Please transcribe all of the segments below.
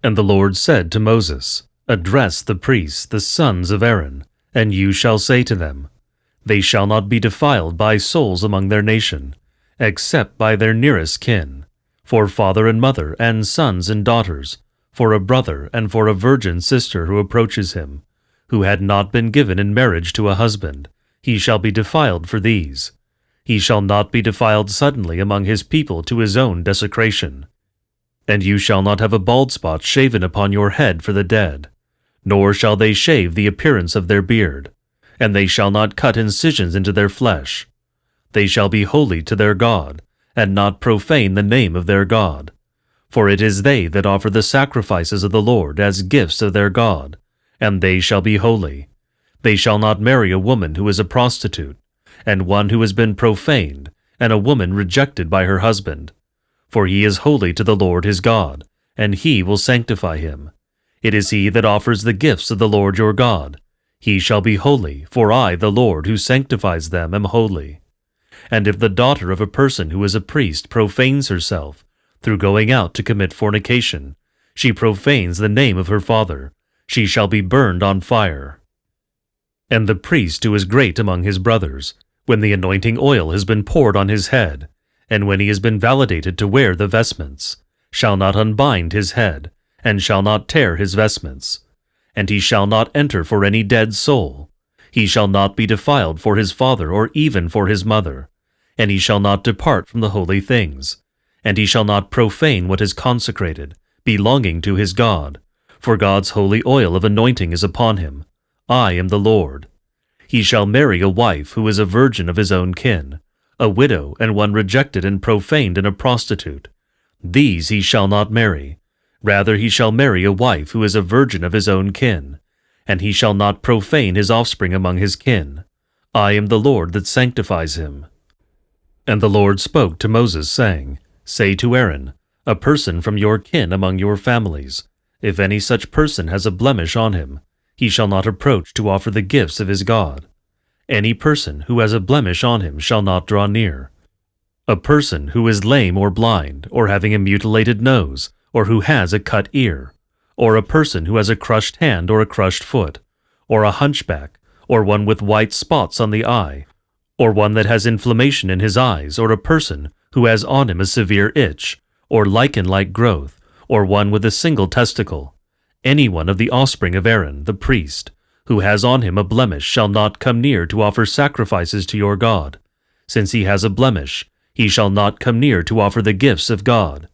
And the Lord said to Moses, Address the priests, the sons of Aaron, and you shall say to them, They shall not be defiled by souls among their nation, except by their nearest kin, for father and mother, and sons and daughters, for a brother and for a virgin sister who approaches him, who had not been given in marriage to a husband. He shall be defiled for these. He shall not be defiled suddenly among his people to his own desecration. And you shall not have a bald spot shaven upon your head for the dead, nor shall they shave the appearance of their beard, and they shall not cut incisions into their flesh. They shall be holy to their God, and not profane the name of their God. For it is they that offer the sacrifices of the Lord as gifts of their God, and they shall be holy. They shall not marry a woman who is a prostitute, and one who has been profaned, and a woman rejected by her husband. For he is holy to the Lord his God, and he will sanctify him. It is he that offers the gifts of the Lord your God. He shall be holy, for I, the Lord, who sanctifies them, am holy. And if the daughter of a person who is a priest profanes herself through going out to commit fornication, she profanes the name of her father. She shall be burned on fire. And the priest who is great among his brothers, when the anointing oil has been poured on his head, and when he has been validated to wear the vestments, shall not unbind his head, and shall not tear his vestments. And he shall not enter for any dead soul. He shall not be defiled for his father or even for his mother. And he shall not depart from the holy things. And he shall not profane what is consecrated, belonging to his God. For God's holy oil of anointing is upon him. I am the Lord. He shall marry a wife who is a virgin of his own kin, a widow and one rejected and profaned and a prostitute. These he shall not marry. Rather he shall marry a wife who is a virgin of his own kin, and he shall not profane his offspring among his kin. I am the Lord that sanctifies him. And the Lord spoke to Moses, saying, Say to Aaron, A person from your kin among your families, if any such person has a blemish on him, he shall not approach to offer the gifts of his God. Any person who has a blemish on him shall not draw near. A person who is lame or blind, or having a mutilated nose, or who has a cut ear, or a person who has a crushed hand or a crushed foot, or a hunchback, or one with white spots on the eye, or one that has inflammation in his eyes, or a person who has on him a severe itch, or lichen-like growth, or one with a single testicle. Any one of the offspring of Aaron, the priest, who has on him a blemish shall not come near to offer sacrifices to your God. Since he has a blemish, he shall not come near to offer the gifts of God.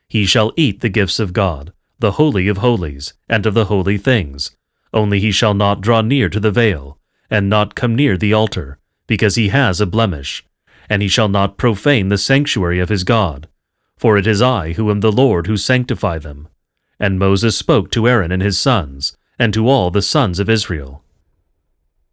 He shall eat the gifts of God, the holy of holies, and of the holy things. Only he shall not draw near to the veil, and not come near the altar, because he has a blemish. And he shall not profane the sanctuary of his God. For it is I who am the Lord who sanctify them. And Moses spoke to Aaron and his sons, and to all the sons of Israel.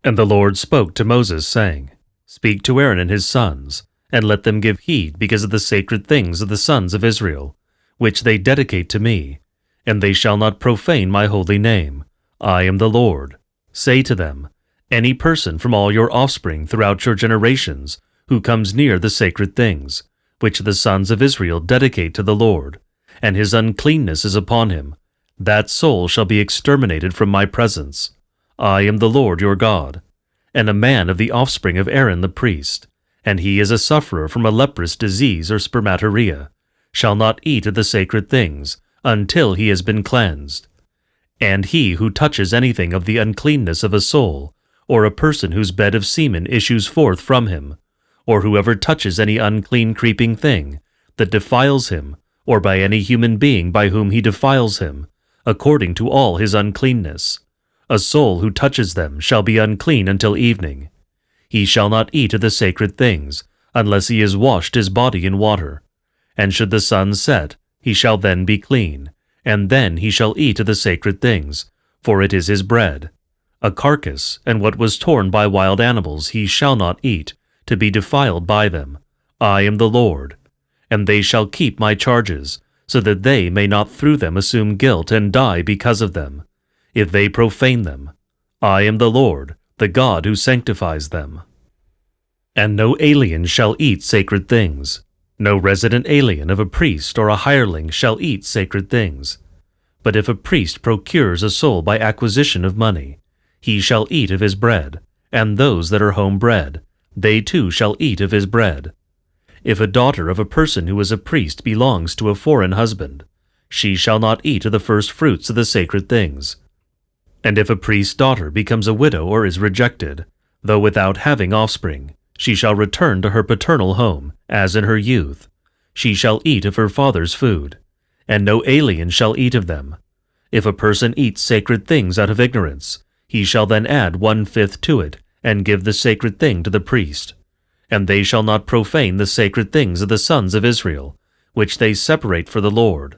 And the Lord spoke to Moses, saying, Speak to Aaron and his sons, and let them give heed because of the sacred things of the sons of Israel, which they dedicate to me, and they shall not profane my holy name. I am the Lord. Say to them, Any person from all your offspring throughout your generations who comes near the sacred things, which the sons of Israel dedicate to the Lord, and his uncleanness is upon him, that soul shall be exterminated from my presence. I am the Lord your God. And a man of the offspring of Aaron the priest, and he is a sufferer from a leprous disease or spermatorrhea, shall not eat of the sacred things until he has been cleansed. And he who touches anything of the uncleanness of a soul, or a person whose bed of semen issues forth from him, or whoever touches any unclean creeping thing that defiles him, or by any human being by whom he defiles him, according to all his uncleanness, a soul who touches them shall be unclean until evening. He shall not eat of the sacred things, unless he has washed his body in water. And should the sun set, he shall then be clean, and then he shall eat of the sacred things, for it is his bread. A carcass, and what was torn by wild animals, he shall not eat, to be defiled by them. I am the Lord. And they shall keep my charges, so that they may not through them assume guilt and die because of them, if they profane them. I am the Lord, the God who sanctifies them. And no alien shall eat sacred things. No resident alien of a priest or a hireling shall eat sacred things. But if a priest procures a soul by acquisition of money, he shall eat of his bread, and those that are home-bred, they too shall eat of his bread. If a daughter of a person who is a priest belongs to a foreign husband, she shall not eat of the first fruits of the sacred things. And if a priest's daughter becomes a widow or is rejected, though without having offspring, she shall return to her paternal home, as in her youth. She shall eat of her father's food, and no alien shall eat of them. If a person eats sacred things out of ignorance, he shall then add 1/5 to it, and give the sacred thing to the priest. And they shall not profane the sacred things of the sons of Israel, which they separate for the Lord,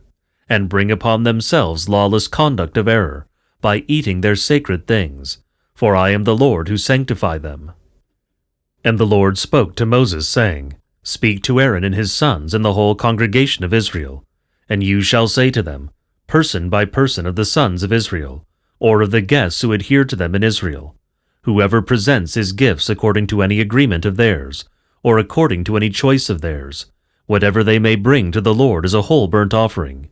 and bring upon themselves lawless conduct of error, by eating their sacred things, for I am the Lord who sanctify them. And the Lord spoke to Moses, saying, Speak to Aaron and his sons and the whole congregation of Israel, and you shall say to them, person by person of the sons of Israel, or of the guests who adhere to them in Israel, whoever presents his gifts according to any agreement of theirs, or according to any choice of theirs, whatever they may bring to the Lord as a whole burnt offering,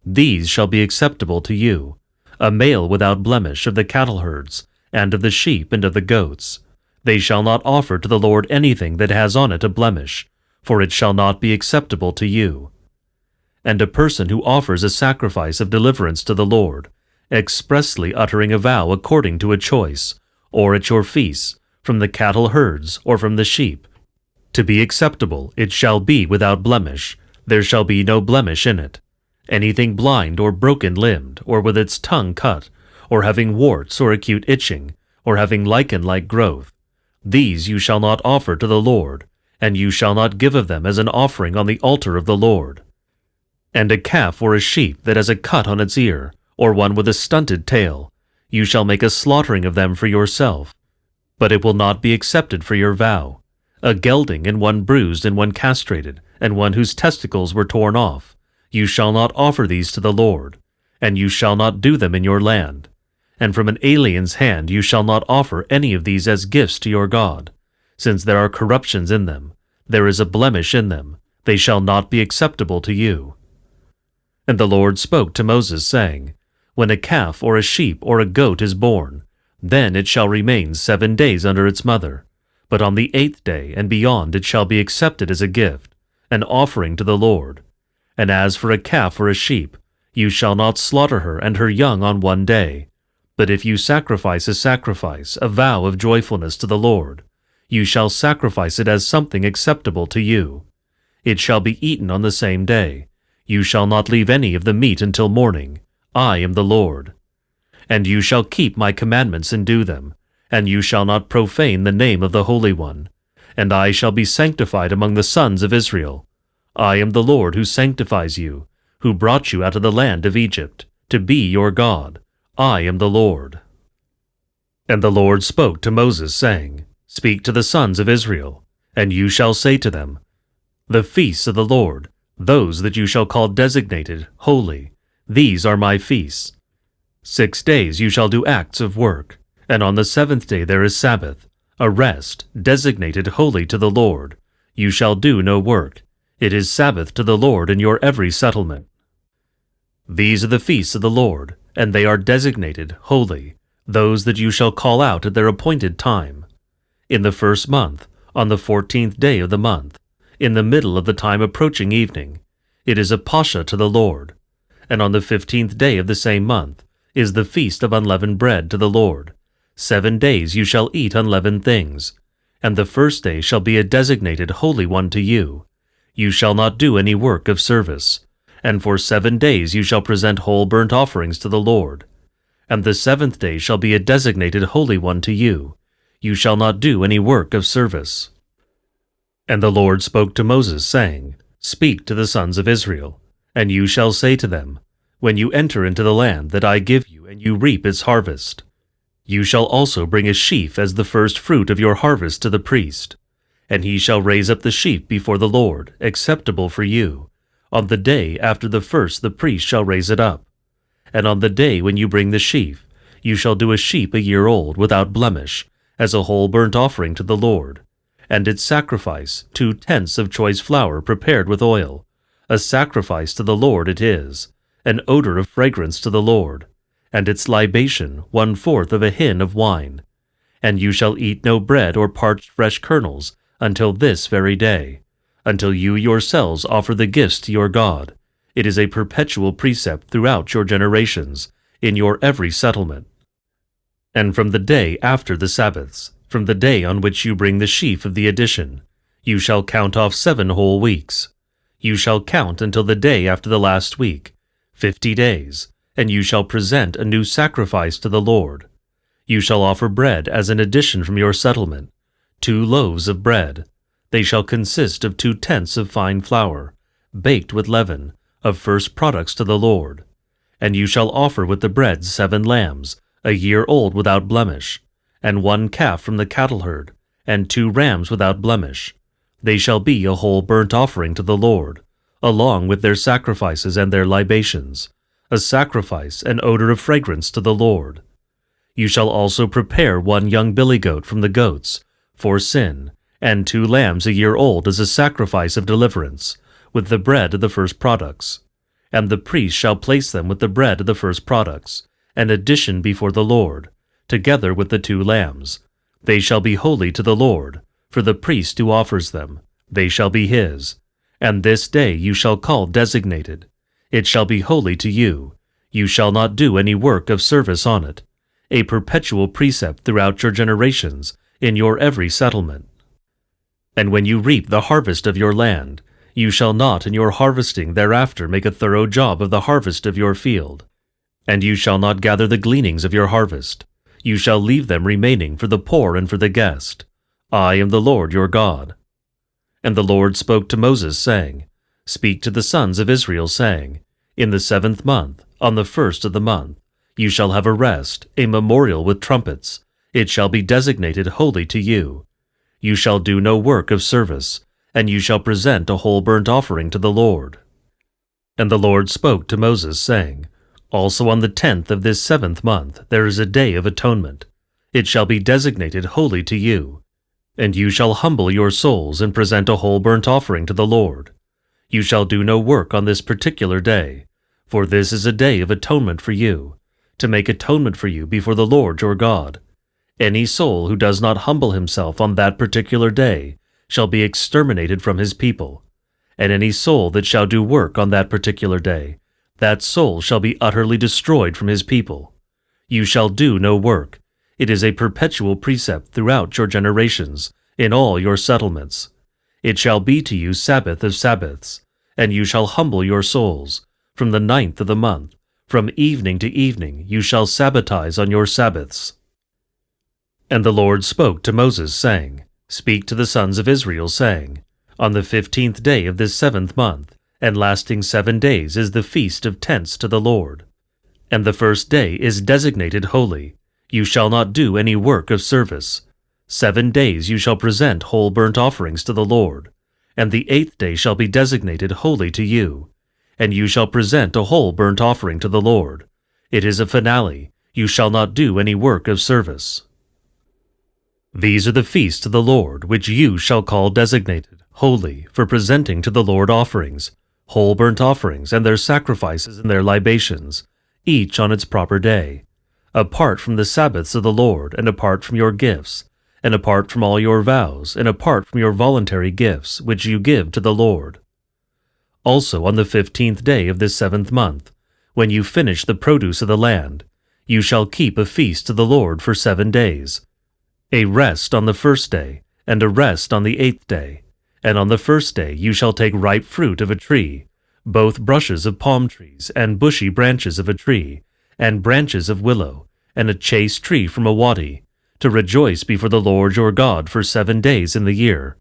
these shall be acceptable to you, a male without blemish of the cattle herds, and of the sheep and of the goats. They shall not offer to the Lord anything that has on it a blemish, for it shall not be acceptable to you. And a person who offers a sacrifice of deliverance to the Lord, expressly uttering a vow according to a choice, or at your feasts, from the cattle herds or from the sheep, to be acceptable it shall be without blemish, there shall be no blemish in it. Anything blind or broken-limbed, or with its tongue cut, or having warts or acute itching, or having lichen-like growth, these you shall not offer to the Lord, and you shall not give of them as an offering on the altar of the Lord. And a calf or a sheep that has a cut on its ear, or one with a stunted tail, you shall make a slaughtering of them for yourself, but it will not be accepted for your vow. A gelding and one bruised and one castrated, and one whose testicles were torn off, you shall not offer these to the Lord, and you shall not do them in your land. And from an alien's hand you shall not offer any of these as gifts to your God, since there are corruptions in them, there is a blemish in them, they shall not be acceptable to you. And the Lord spoke to Moses, saying, When a calf or a sheep or a goat is born, then it shall remain 7 days under its mother, but on the 8th day and beyond it shall be accepted as a gift, an offering to the Lord. And as for a calf or a sheep, you shall not slaughter her and her young on 1 day. But if you sacrifice, a vow of joyfulness to the Lord, you shall sacrifice it as something acceptable to you. It shall be eaten on the same day. You shall not leave any of the meat until morning. I am the Lord. And you shall keep my commandments and do them, and you shall not profane the name of the Holy One. And I shall be sanctified among the sons of Israel. I am the Lord who sanctifies you, who brought you out of the land of Egypt, to be your God. I am the Lord. And the Lord spoke to Moses, saying, Speak to the sons of Israel, and you shall say to them, The feasts of the Lord, those that you shall call designated, holy, these are my feasts. 6 days you shall do acts of work, and on the 7th day there is Sabbath, a rest, designated holy to the Lord. You shall do no work. It is Sabbath to the Lord in your every settlement. These are the feasts of the Lord, and they are designated holy, those that you shall call out at their appointed time. In the 1st month, on the 14th day of the month, in the middle of the time approaching evening, it is a pascha to the Lord. And on the 15th day of the same month is the feast of unleavened bread to the Lord. 7 days you shall eat unleavened things, and the 1st day shall be a designated holy one to you. You shall not do any work of service, and for 7 days you shall present whole burnt offerings to the Lord. And the 7th day shall be a designated holy one to you. You shall not do any work of service. And the Lord spoke to Moses, saying, Speak to the sons of Israel, and you shall say to them, When you enter into the land that I give you, and you reap its harvest, you shall also bring a sheaf as the first fruit of your harvest to the priest. And he shall raise up the sheep before the Lord, acceptable for you. On the day after the first the priest shall raise it up. And on the day when you bring the sheaf, you shall do a sheep a year old, without blemish, as a whole burnt offering to the Lord. And its sacrifice, 2/10 of choice flour prepared with oil. A sacrifice to the Lord it is. an odor of fragrance to the Lord, and its libation 1/4 of a hin of wine. And you shall eat no bread or parched fresh kernels until this very day, until you yourselves offer the gifts to your God. It is a perpetual precept throughout your generations, in your every settlement. And from the day after the Sabbaths, from the day on which you bring the sheaf of the addition, you shall count off 7 whole weeks. You shall count until the day after the last week, 50 days, and you shall present a new sacrifice to the Lord. You shall offer bread as an addition from your settlement, 2 loaves of bread. They shall consist of 2 tenths of fine flour, baked with leaven, of first products to the Lord. And you shall offer with the bread 7 lambs, a year old without blemish, and 1 calf from the cattle herd, and 2 rams without blemish. They shall be a whole burnt offering to the Lord, along with their sacrifices and their libations, a sacrifice and odor of fragrance to the Lord. You shall also prepare 1 young billy goat from the goats, for sin, and 2 lambs a year old as a sacrifice of deliverance, with the bread of the first products. And the priest shall place them with the bread of the first products, an addition before the Lord, together with the 2 lambs. They shall be holy to the Lord, for the priest who offers them. They shall be his. And this day you shall call designated. It shall be holy to you. You shall not do any work of service on it. A perpetual precept throughout your generations, in your every settlement. And when you reap the harvest of your land, you shall not in your harvesting thereafter make a thorough job of the harvest of your field. And you shall not gather the gleanings of your harvest. You shall leave them remaining for the poor and for the guest. I am the Lord your God. And the Lord spoke to Moses, saying, Speak to the sons of Israel, saying, In the 7th month, on the 1st of the month, you shall have a rest, a memorial with trumpets. It shall be designated holy to you. You shall do no work of service, and you shall present a whole burnt offering to the Lord. And the Lord spoke to Moses, saying, Also on the 10th of this 7th month there is a day of atonement. It shall be designated holy to you. And you shall humble your souls and present a whole burnt offering to the Lord. You shall do no work on this particular day, for this is a day of atonement for you, to make atonement for you before the Lord your God. Any soul who does not humble himself on that particular day shall be exterminated from his people. And any soul that shall do work on that particular day, that soul shall be utterly destroyed from his people. You shall do no work. It is a perpetual precept throughout your generations, in all your settlements. It shall be to you Sabbath of Sabbaths, and you shall humble your souls. From the 9th of the month, from evening to evening, you shall sabbatize on your Sabbaths. And the Lord spoke to Moses, saying, Speak to the sons of Israel, saying, On the 15th day of this 7th month, and lasting 7 days, is the feast of tents to the Lord. And the first day is designated holy. You shall not do any work of service. 7 days you shall present whole burnt offerings to the Lord. And the 8th day shall be designated holy to you. And you shall present a whole burnt offering to the Lord. It is a finale. You shall not do any work of service. These are the feasts of the Lord, which you shall call designated, holy, for presenting to the Lord offerings, whole burnt offerings, and their sacrifices and their libations, each on its proper day, apart from the Sabbaths of the Lord, and apart from your gifts, and apart from all your vows, and apart from your voluntary gifts, which you give to the Lord. Also on the 15th day of this 7th month, when you finish the produce of the land, you shall keep a feast to the Lord for 7 days, a rest on the 1st day, and a rest on the 8th day. And on the 1st day you shall take ripe fruit of a tree, both brushes of palm trees, and bushy branches of a tree, and branches of willow, and a chaste tree from a wadi, to rejoice before the Lord your God for 7 days in the year.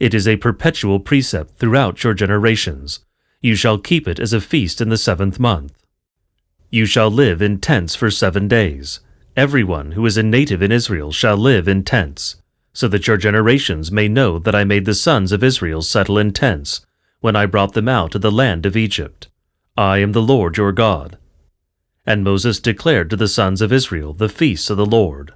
It is a perpetual precept throughout your generations. You shall keep it as a feast in the 7th month. You shall live in tents for 7 days. Everyone who is a native in Israel shall live in tents, so that your generations may know that I made the sons of Israel settle in tents, when I brought them out of the land of Egypt. I am the Lord your God. And Moses declared to the sons of Israel the feasts of the Lord.